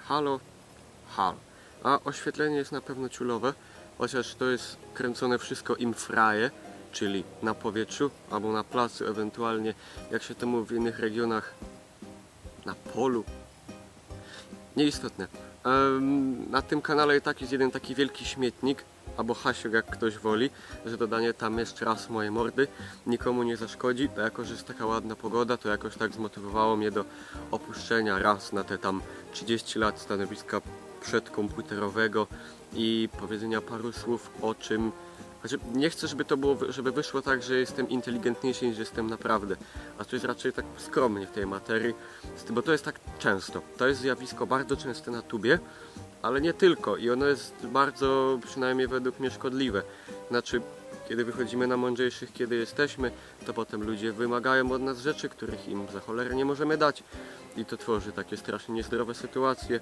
halo, halo. A oświetlenie jest na pewno ciulowe, chociaż to jest kręcone wszystko infraje, czyli na powietrzu albo na placu, ewentualnie jak się to mówi w innych regionach, na polu. Nieistotne. Na tym kanale i tak jest jeden taki wielki śmietnik, albo hasior jak ktoś woli, że dodanie tam jeszcze raz mojej mordy nikomu nie zaszkodzi, a jako że jest taka ładna pogoda, to jakoś tak zmotywowało mnie do opuszczenia raz na te tam 30 lat stanowiska przedkomputerowego i powiedzenia paru słów o czym. Znaczy, nie chcę, żeby to było, żeby wyszło tak, że jestem inteligentniejszy niż jestem naprawdę, a to jest raczej tak skromnie w tej materii, bo to jest tak często. To jest zjawisko bardzo częste na tubie, ale nie tylko i ono jest bardzo, przynajmniej według mnie, szkodliwe. Znaczy, kiedy wychodzimy na mądrzejszych, kiedy jesteśmy, to potem ludzie wymagają od nas rzeczy, których im za cholerę nie możemy dać i to tworzy takie strasznie niezdrowe sytuacje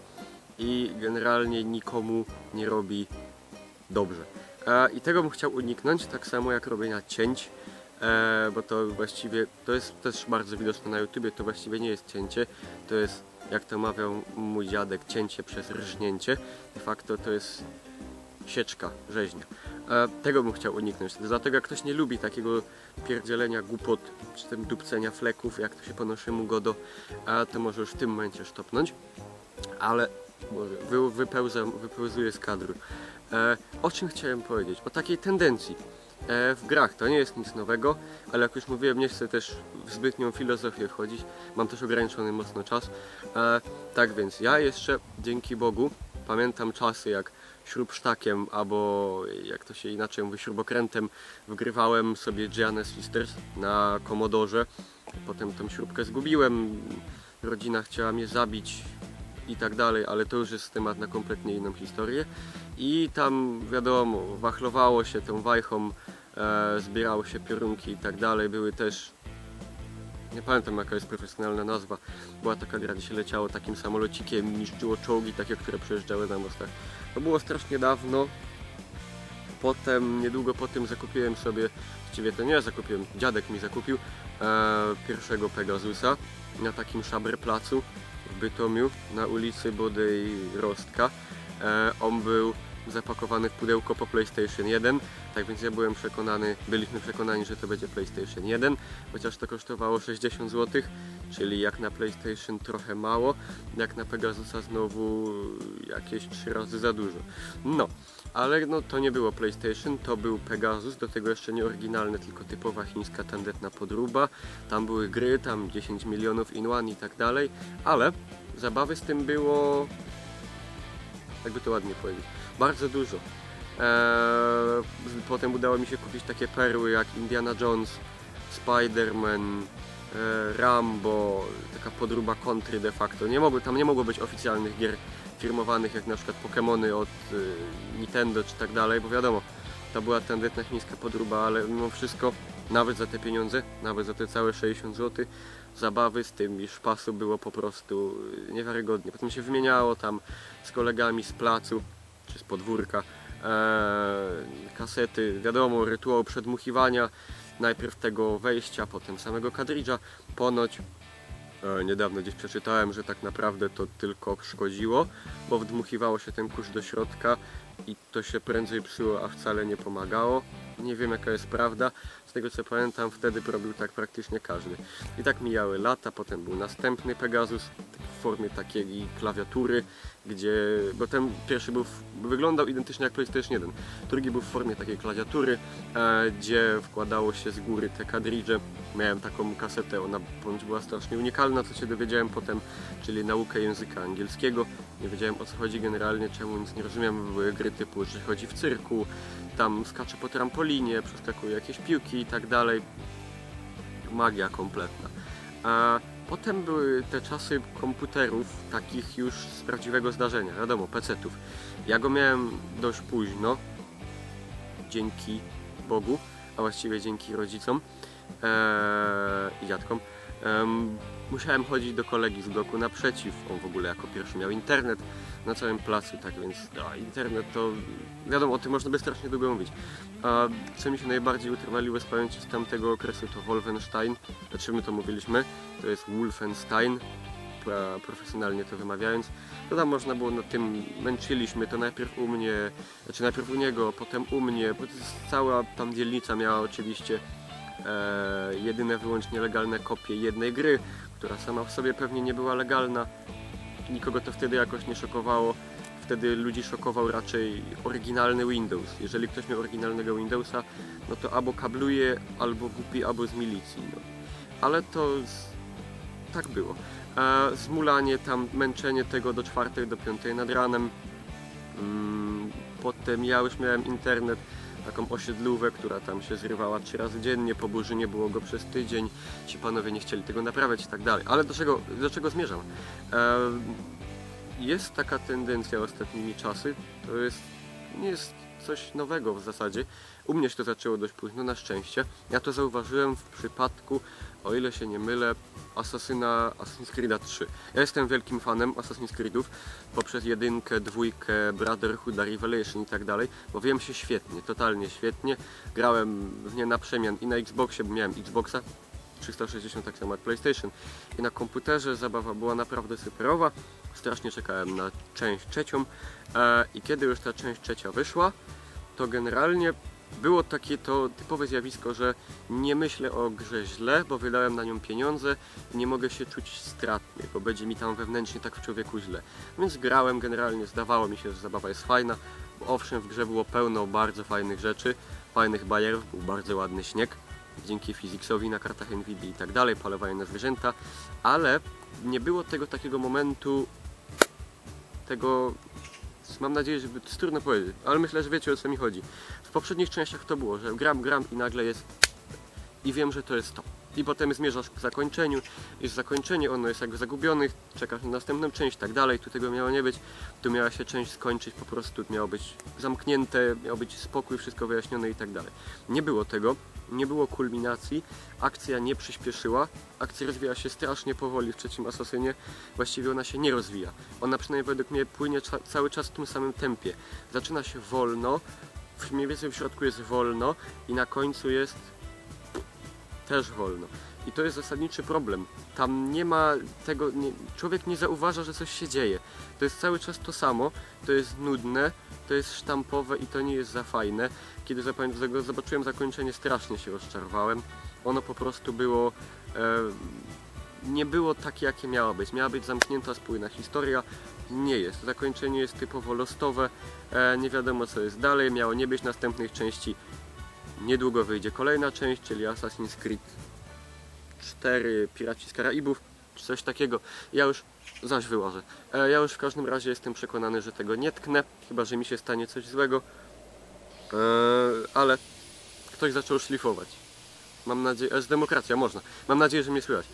i generalnie nikomu nie robi dobrze. I tego bym chciał uniknąć, tak samo jak robienia cięć, bo to właściwie, to jest też bardzo widoczne na YouTubie, to właściwie nie jest cięcie, to jest, jak to mawiał mój dziadek, cięcie przez rżnięcie. De facto to jest sieczka, rzeźnia. Tego bym chciał uniknąć, dlatego jak ktoś nie lubi takiego pierdzielenia głupot, czy tym dupcenia fleków, jak to się po naszemu godo, to może już w tym momencie stopnąć, ale wypełzuję z kadru. O czym chciałem powiedzieć? O takiej tendencji w grach. To nie jest nic nowego, ale jak już mówiłem, nie chcę też w zbytnią filozofię wchodzić. Mam też ograniczony mocno czas. Tak więc ja jeszcze, dzięki Bogu, pamiętam czasy jak śrubsztakiem, albo jak to się inaczej mówi, śrubokrętem wgrywałem sobie Gianna Sisters na Commodorze. Potem tą śrubkę zgubiłem, rodzina chciała mnie zabić i tak dalej, ale to już jest temat na kompletnie inną historię. I tam wiadomo, wachlowało się tą wajchą, zbierało się piorunki i tak dalej. Były też, nie pamiętam jaka jest profesjonalna nazwa, była taka gra, gdzie się leciało takim samolocikiem, niszczyło czołgi takie, które przejeżdżały na mostach. To było strasznie dawno. Potem, niedługo po tym zakupiłem sobie, właściwie to nie ja zakupiłem, dziadek mi zakupił pierwszego Pegasusa na takim Szaberplacu w Bytomiu, na ulicy bodaj Rostka. On był zapakowany w pudełko po PlayStation 1, tak więc ja byliśmy przekonani, że to będzie PlayStation 1, chociaż to kosztowało 60 zł, czyli jak na PlayStation trochę mało, jak na Pegasusa znowu jakieś 3 razy za dużo. No, ale no, to nie było PlayStation, to był Pegasus, do tego jeszcze nie oryginalny, tylko typowa chińska tandetna podróba. Tam były gry, tam 10 milionów in one i tak dalej, ale zabawy z tym było, jakby to ładnie powiedzieć, bardzo dużo. Potem udało mi się kupić takie perły jak Indiana Jones, Spider-Man, Rambo, taka podróba kontry de facto. Tam nie mogło być oficjalnych gier firmowanych jak na przykład Pokémony od Nintendo czy tak dalej, bo wiadomo, to była tandetna chińska podróba, ale mimo wszystko, nawet za te pieniądze, nawet za te całe 60 zł, zabawy z tym i szpasu było po prostu niewiarygodnie. Potem się wymieniało tam z kolegami z placu czy z podwórka kasety, wiadomo, rytuał przedmuchiwania, najpierw tego wejścia, potem samego kadridża. Ponoć niedawno gdzieś przeczytałem, że tak naprawdę to tylko szkodziło, bo wdmuchiwało się ten kurz do środka i to się prędzej psuło, a wcale nie pomagało. Nie wiem jaka jest prawda, z tego co pamiętam wtedy robił tak praktycznie każdy. I tak mijały lata, potem był następny Pegasus w formie takiej klawiatury, bo ten pierwszy wyglądał identycznie jak PlayStation 1, drugi był w formie takiej klawiatury, gdzie wkładało się z góry te kadridże. Miałem taką kasetę, ona ponoć była strasznie unikalna, co się dowiedziałem potem, czyli naukę języka angielskiego. Nie wiedziałem o co chodzi generalnie, czemu nic nie rozumiem. Były gry typu, że chodzi w cyrku, tam skacze po trampolinie, przeskakuje jakieś piłki i tak dalej. Magia kompletna. Potem były te czasy komputerów, takich już z prawdziwego zdarzenia, wiadomo, PC-ów. Ja go miałem dość późno, dzięki Bogu, a właściwie dzięki rodzicom i dziadkom. Musiałem chodzić do kolegi z bloku naprzeciw, on w ogóle jako pierwszy miał internet na całym placu, tak więc internet to, wiadomo, o tym można by strasznie długo mówić. A co mi się najbardziej utrwaliło z pamięci z tamtego okresu to Wolfenstein, znaczy my to mówiliśmy, to jest Wolfenstein, profesjonalnie to wymawiając, to tam można było nad tym, męczyliśmy to najpierw u mnie, znaczy najpierw u niego, potem u mnie, bo to jest cała tam dzielnica miała oczywiście jedyne wyłącznie legalne kopie jednej gry, która sama w sobie pewnie nie była legalna. Nikogo to wtedy jakoś nie szokowało. Wtedy ludzi szokował raczej oryginalny Windows. Jeżeli ktoś miał oryginalnego Windowsa, no to albo kabluje, albo głupi, albo z milicji. No. Ale tak było. Zmulanie tam, męczenie tego do 4, do 5 nad ranem. Potem ja już miałem internet, taką osiedlówę, która tam się zrywała 3 razy dziennie, po burzy nie było go przez tydzień, ci panowie nie chcieli tego naprawiać i tak dalej. Ale do czego zmierzam? Jest taka tendencja ostatnimi czasy, nie jest coś nowego w zasadzie. U mnie się to zaczęło dość późno, na szczęście. Ja to zauważyłem w przypadku, o ile się nie mylę, Assassin's Creed'a 3. Ja jestem wielkim fanem Assassin's Creed'ów poprzez 1, 2, Brotherhood, Revelation i tak dalej, bo wiem się świetnie, totalnie świetnie. Grałem w nie na przemian i na Xboxie, bo miałem Xboxa 360, tak samo jak PlayStation, i na komputerze zabawa była naprawdę superowa. Strasznie czekałem na część trzecią i kiedy już ta część trzecia wyszła, to generalnie było takie to typowe zjawisko, że nie myślę o grze źle, bo wydałem na nią pieniądze i nie mogę się czuć stratny, bo będzie mi tam wewnętrznie tak w człowieku źle. Więc grałem, generalnie zdawało mi się, że zabawa jest fajna, bo owszem, w grze było pełno bardzo fajnych rzeczy, fajnych bajerów, był bardzo ładny śnieg, dzięki physicsowi na kartach Nvidia i tak dalej, polowanie na zwierzęta, ale nie było tego takiego momentu, mam nadzieję, że to jest trudno powiedzieć, ale myślę, że wiecie, o co mi chodzi. W poprzednich częściach to było, że gram i nagle jest i wiem, że to jest to. I potem zmierzasz k zakończeniu, jest zakończenie, ono jest jakby zagubione, czekasz na następną część i tak dalej, tu tego miało nie być, tu miała się część skończyć, po prostu miało być zamknięte, miał być spokój, wszystko wyjaśnione i tak dalej. Nie było tego, nie było kulminacji, akcja nie przyspieszyła, akcja rozwija się strasznie powoli w trzecim Asasynie, właściwie ona się nie rozwija. Ona przynajmniej według mnie płynie cały czas w tym samym tempie. Zaczyna się wolno, mniej więcej w środku jest wolno i na końcu jest też wolno. I to jest zasadniczy problem. Tam nie ma tego, człowiek nie zauważa, że coś się dzieje. To jest cały czas to samo, to jest nudne, to jest sztampowe i to nie jest za fajne. Kiedy zobaczyłem zakończenie, strasznie się rozczarowałem. Ono po prostu było, nie było takie, jakie miało być. Miała być zamknięta, spójna historia. Nie jest. Zakończenie jest typowo lostowe, nie wiadomo co jest dalej, miało nie być następnych części. Niedługo wyjdzie kolejna część, czyli Assassin's Creed 4 Piraci z Karaibów, czy coś takiego. Ja już zaś wyłożę. Ja już w każdym razie jestem przekonany, że tego nie tknę, chyba że mi się stanie coś złego. Ale ktoś zaczął szlifować. Mam nadzieję, jest demokracja, można. Mam nadzieję, że mnie słychać.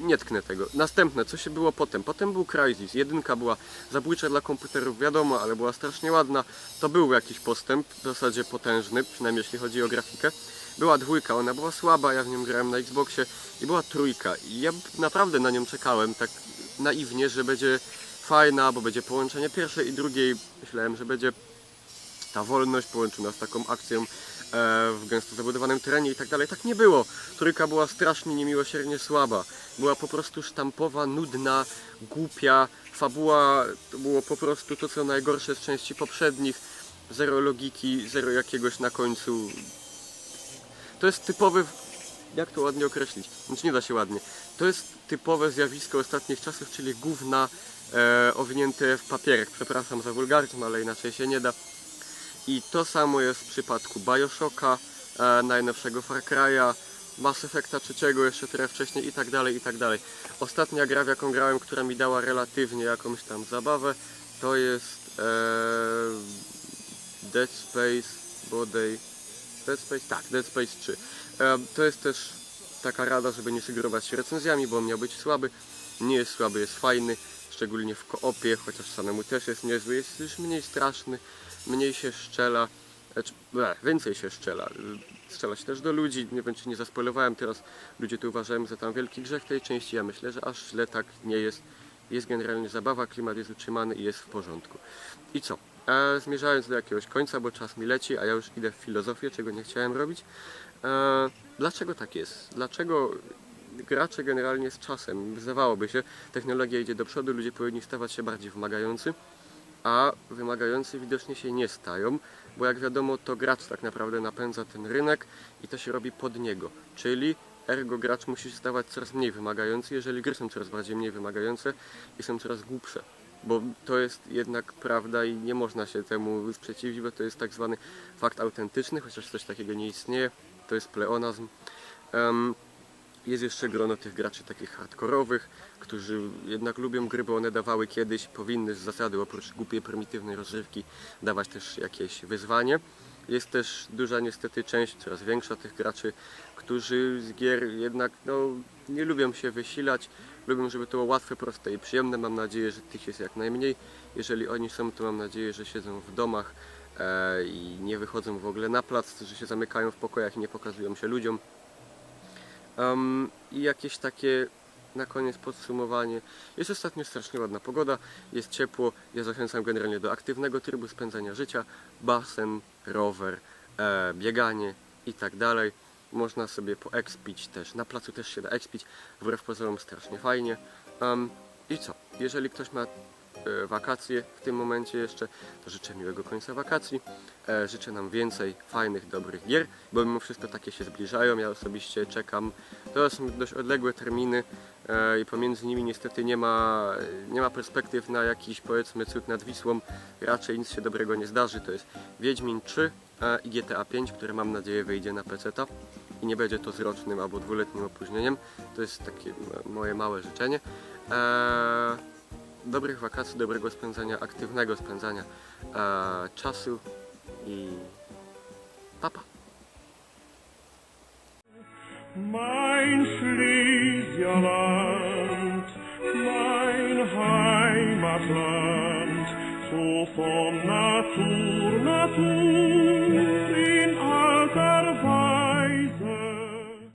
Nie tknę tego. Następne, co się było potem? Potem był Crysis. 1 była zabójcza dla komputerów, wiadomo, ale była strasznie ładna. To był jakiś postęp, w zasadzie potężny, przynajmniej jeśli chodzi o grafikę. Była 2, ona była słaba, ja w nią grałem na Xboxie. I była 3. I ja naprawdę na nią czekałem, tak naiwnie, że będzie fajna, bo będzie połączenie pierwszej i drugiej. Myślałem, że będzie ta wolność połączona z taką akcją w gęsto zabudowanym terenie i tak dalej. Tak nie było. 3 była strasznie niemiłosiernie słaba. Była po prostu sztampowa, nudna, głupia. Fabuła to było po prostu to, co najgorsze z części poprzednich. Zero logiki, zero jakiegoś na końcu. To jest typowy, jak to ładnie określić? Znaczy nie da się ładnie. To jest typowe zjawisko ostatnich czasów, czyli gówna owinięte w papierek. Przepraszam za wulgaryzm, ale inaczej się nie da. I to samo jest w przypadku Bioshocka, najnowszego Far Cry'a, Mass Effecta 3 jeszcze trochę wcześniej i tak dalej, i tak dalej. Ostatnia gra, w jaką grałem, która mi dała relatywnie jakąś tam zabawę, to jest Dead Space bodaj... Dead Space? Tak, Dead Space 3. To jest też taka rada, żeby nie sugerować się recenzjami, bo on miał być słaby. Nie jest słaby, jest fajny, szczególnie w koopie, chociaż samemu też jest niezły, jest już mniej straszny, mniej się strzela, więcej się strzela. Strzela się też do ludzi, nie wiem czy nie zaspoilowałem teraz, ludzie tu uważają za tam wielki grzech tej części, ja myślę, że aż źle tak nie jest. Jest generalnie zabawa, klimat jest utrzymany i jest w porządku. I co? Zmierzając do jakiegoś końca, bo czas mi leci, a ja już idę w filozofię, czego nie chciałem robić. Dlaczego tak jest? Dlaczego gracze generalnie z czasem, zdawałoby się, technologia idzie do przodu, ludzie powinni stawać się bardziej wymagający, a wymagający widocznie się nie stają, bo jak wiadomo, to gracz tak naprawdę napędza ten rynek i to się robi pod niego, czyli ergo gracz musi się stawać coraz mniej wymagający, jeżeli gry są coraz bardziej mniej wymagające i są coraz głupsze. Bo to jest jednak prawda i nie można się temu sprzeciwić, bo to jest tak zwany fakt autentyczny, chociaż coś takiego nie istnieje, to jest pleonazm. Jest jeszcze grono tych graczy takich hardkorowych, którzy jednak lubią gry, bo one dawały kiedyś, powinny z zasady oprócz głupiej, prymitywnej rozrywki dawać też jakieś wyzwanie. Jest też duża niestety część, coraz większa tych graczy, którzy z gier jednak nie lubią się wysilać, lubią, żeby to było łatwe, proste i przyjemne. Mam nadzieję, że tych jest jak najmniej. Jeżeli oni są, to mam nadzieję, że siedzą w domach i nie wychodzą w ogóle na plac, że się zamykają w pokojach i nie pokazują się ludziom. I jakieś takie na koniec podsumowanie. Jest ostatnio strasznie ładna pogoda, jest ciepło. Ja zachęcam generalnie do aktywnego trybu spędzania życia. Basen, rower, bieganie i tak dalej. Można sobie poekspić też. Na placu też się da ekspić. Wbrew pozorom strasznie fajnie. I co? Jeżeli ktoś ma wakacje w tym momencie jeszcze, to życzę miłego końca wakacji. Życzę nam więcej fajnych, dobrych gier, bo mimo wszystko takie się zbliżają. Ja osobiście czekam. To są dość odległe terminy i pomiędzy nimi niestety nie ma perspektyw na jakiś, powiedzmy, cud nad Wisłą. Raczej nic się dobrego nie zdarzy. To jest Wiedźmin 3 i GTA 5, które mam nadzieję wyjdzie na PC-ta i nie będzie to z rocznym albo dwuletnim opóźnieniem. To jest takie moje małe życzenie. Dobrych wakacji, dobrego spędzania, aktywnego spędzania czasu i papa. Mein Schlesierland, mein Heimatland, so von Natur